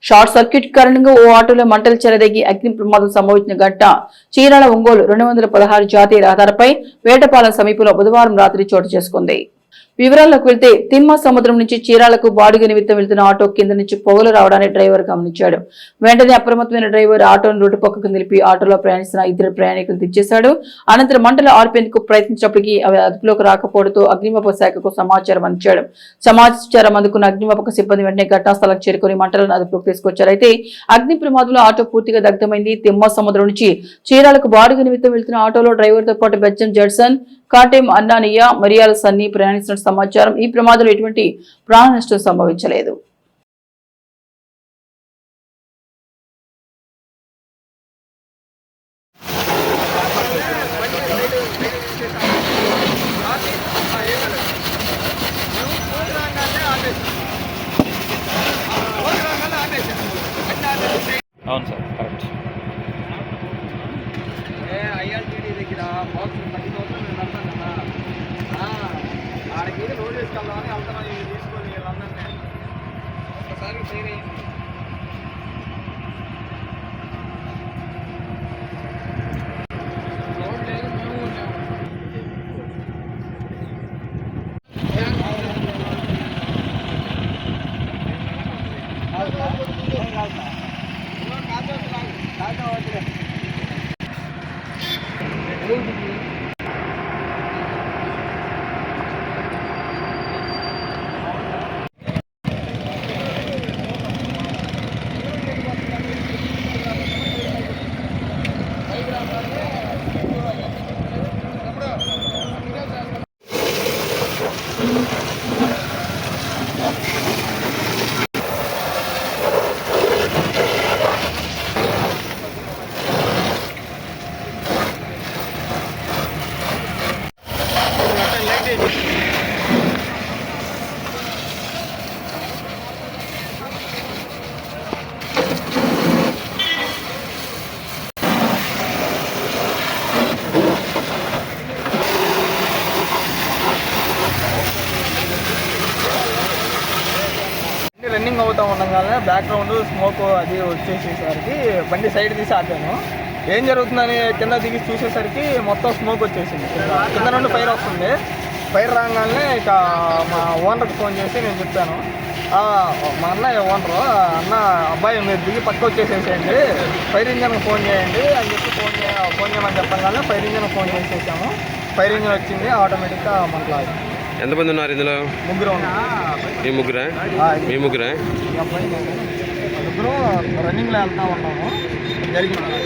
Short circuit కారణంగా ఓ ఆటోలో మంటలు చెలరేగి అగ్ని ప్రమాదం సంభవించిన ఘటన చీరాల ఒంగోలు 216 జాతీయ రహదారిపై వేటపాలెం సమీపంలో బుధవారం రాత్రి చోటు చేసుకుంది. వివరాల్లోకి వెళ్తే తిమ్మ సముద్రం నుంచి చీరాలకు బాడుగ నిమిత్తం వెళ్తున్న ఆటో కింద నుంచి పొగలు రావడాన్ని డ్రైవర్ గమనించాడు. వెంటనే అప్రమత్తమైన డ్రైవర్ ఆటోను రోడ్డు పక్కకు నిలిపి ఆటోలో ప్రయాణిస్తున్న 2 ప్రయాణికులు దించేశాడు. అనంతరం మంటలు ఆర్పేందుకు ప్రయత్నించినప్పటికీ అవి అదుపులోకి రాకపోవడంతో అగ్నిమాపక శాఖకు సమాచారం అందించాడు. సమాచారం అందుకున్న అగ్నిమాపక సిబ్బంది వెంటనే ఘటనా స్థలానికి చేరుకుని మంటలను అదుపులోకి తీసుకొచ్చారు. అయితే అగ్ని ప్రమాదంలో ఆటో పూర్తిగా దగ్ధమైంది. తిమ్మ సముద్రం నుంచి చీరాలకు బాడుగ నిమిత్తం వెళ్తున్న ఆటోలో డ్రైవర్ తో పాటు బెజ్జం జడ్సన్, కాటేం అన్నానయ్య, మరియాల సన్నీ ప్రయాణిస్తున్న సమాచారం. ఈ ప్రమాదంలో ఎటువంటి ప్రాణ నష్టం సంభవించలేదు. అవును సార్, కరెక్ట్. ఐఎల్టీడీ దగ్గర బాక్స్ 10,000 నేను అన్నాను కదా, ఆడికి రోడ్ వేసుకెళ్దామని వెళ్తున్నాను. ఇవి తీసుకొని వీళ్ళందరినీ ఒక్కసారి ఫెయిల్ అయ్యింది. రోడ్ లేదు, మేము రన్నింగ్ అవుతూ ఉండగానే బ్యాక్గ్రౌండ్ స్మోక్ అది వచ్చేసేసరికి బండి సైడ్ తీసి ఆపాను. ఏం జరుగుతుందని కింద దిగి చూసేసరికి మొత్తం స్మోక్ వచ్చేసింది. కింద నుండి ఫైర్ వస్తుంది. ఫైర్ రాగానే ఇక మా ఓనర్కి ఫోన్ చేసి నేను చెప్పాను, మా అన్నయ్య ఓనరు, అన్న అబ్బాయి మీరు దిగి పక్క వచ్చేసేసేయండి, ఫైర్ ఇంజన్కి ఫోన్ చేయండి అని చెప్పి ఫోన్ చేయమని చెప్పగానే ఫైర్ ఇంజన్కి ఫోన్ చేసేసాము. ఫైర్ ఇంజన్ వచ్చింది, ఆటోమేటిక్గా మనకు. ఎంతమంది ఉన్నారు ఇందులో? ముగ్గురు. మీ ముగ్గురా? ముగ్గురు రన్నింగ్లో వెళ్తా ఉన్నాము. జరిగింది.